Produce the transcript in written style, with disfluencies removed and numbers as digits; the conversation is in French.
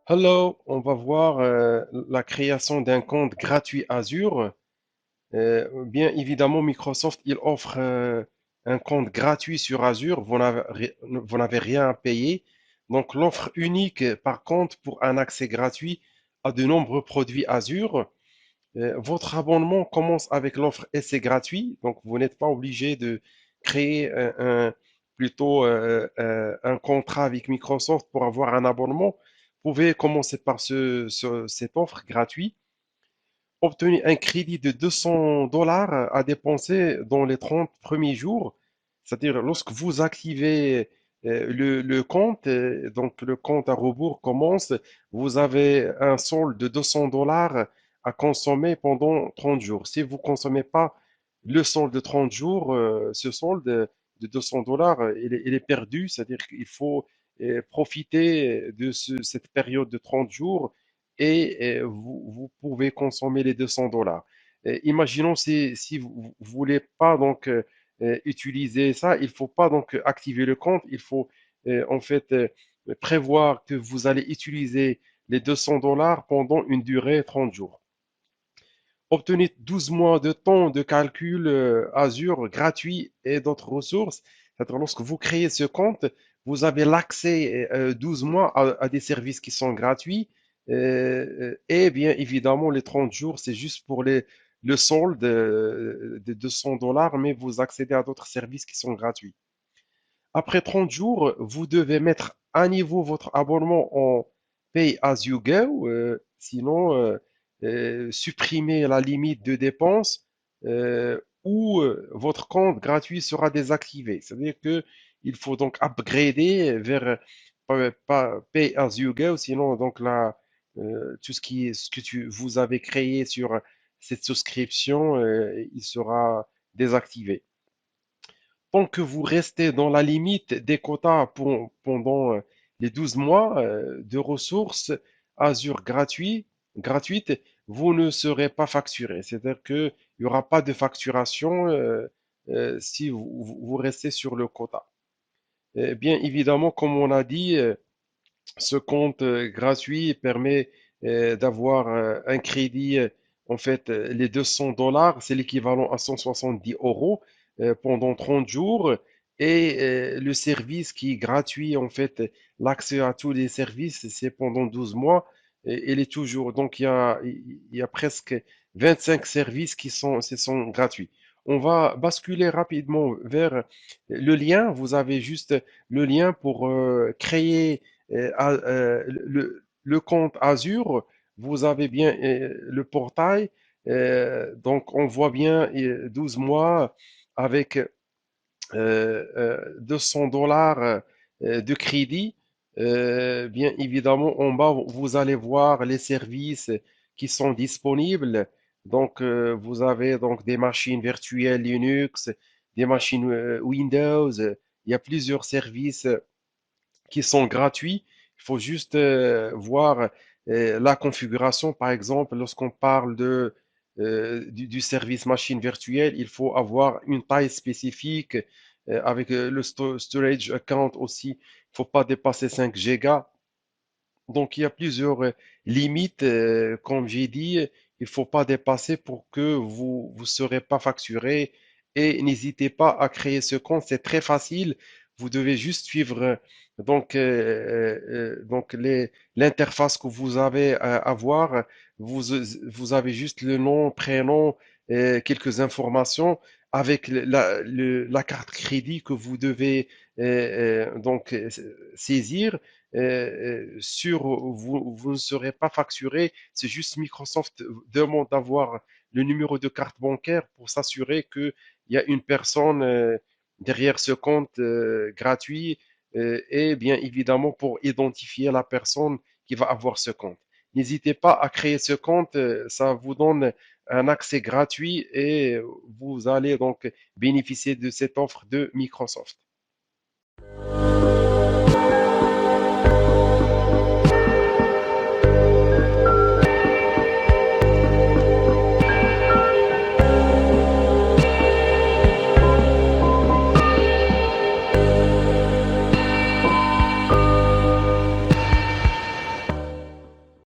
Hello, on va voir la création d'un compte gratuit Azure. Bien évidemment, Microsoft, il offre un compte gratuit sur Azure. Vous n'avez rien à payer. Donc, l'offre unique, par contre, pour un accès gratuit à de nombreux produits Azure. Votre abonnement commence avec l'offre essai gratuit. Donc, vous n'êtes pas obligé de créer plutôt un contrat avec Microsoft pour avoir un abonnement. Vous pouvez commencer par cette offre gratuite. Obtenez un crédit de 200 dollars à dépenser dans les 30 premiers jours. C'est-à-dire, lorsque vous activez le compte, donc le compte à rebours commence, vous avez un solde de 200 dollars à consommer pendant 30 jours. Si vous ne consommez pas le solde de 30 jours, ce solde de 200 dollars, il est perdu. C'est-à-dire qu'il faut profiter de cette période de 30 jours et vous pouvez consommer les 200 dollars. Imaginons si vous ne voulez pas donc utiliser ça, il ne faut pas donc activer le compte, il faut en fait prévoir que vous allez utiliser les 200 dollars pendant une durée de 30 jours. Obtenez 12 mois de temps de calcul Azure gratuit et d'autres ressources. C'est-à-dire, lorsque vous créez ce compte, vous avez l'accès 12 mois à des services qui sont gratuits. Et bien évidemment, les 30 jours, c'est juste pour le solde de 200 dollars, mais vous accédez à d'autres services qui sont gratuits. Après 30 jours, vous devez mettre à niveau votre abonnement en Pay as you go, sinon supprimer la limite de dépenses ou votre compte gratuit sera désactivé. C'est-à-dire que il faut donc upgrader vers Pay as you go, sinon donc tout ce que vous avez créé sur cette souscription, il sera désactivé. Tant que vous restez dans la limite des quotas pendant les 12 mois de ressources Azure gratuites, vous ne serez pas facturé. C'est-à-dire qu'il n'y aura pas de facturation si vous restez sur le quota. Bien évidemment, comme on a dit, ce compte gratuit permet d'avoir un crédit, en fait, les 200 dollars, c'est l'équivalent à 170 euros pendant 30 jours. Et le service qui est gratuit, en fait, l'accès à tous les services, c'est pendant 12 mois. Et il est toujours, donc il y a presque 25 services qui sont gratuits. On va basculer rapidement vers le lien. Vous avez juste le lien pour créer le compte Azure, vous avez bien le portail. Donc, on voit bien 12 mois avec 200 dollars de crédit. Bien évidemment, en bas, vous allez voir les services qui sont disponibles. Donc, vous avez donc des machines virtuelles Linux, des machines Windows. Il y a plusieurs services qui sont gratuits. Il faut juste voir la configuration. Par exemple, lorsqu'on parle du service machine virtuelle, il faut avoir une taille spécifique avec le storage account aussi. Il ne faut pas dépasser 5 gigas. Donc, il y a plusieurs limites, comme j'ai dit, il ne faut pas dépasser pour que vous ne serez pas facturé. Et n'hésitez pas à créer ce compte, c'est très facile. Vous devez juste suivre donc l'interface que vous avez à voir. Vous avez juste le nom, prénom, quelques informations avec la carte crédit que vous devez donc saisir vous ne serez pas facturé. C'est juste Microsoft demande d'avoir le numéro de carte bancaire pour s'assurer qu'il y a une personne derrière ce compte gratuit et bien évidemment pour identifier la personne qui va avoir ce compte. N'hésitez pas à créer ce compte, ça vous donne un accès gratuit et vous allez donc bénéficier de cette offre de Microsoft.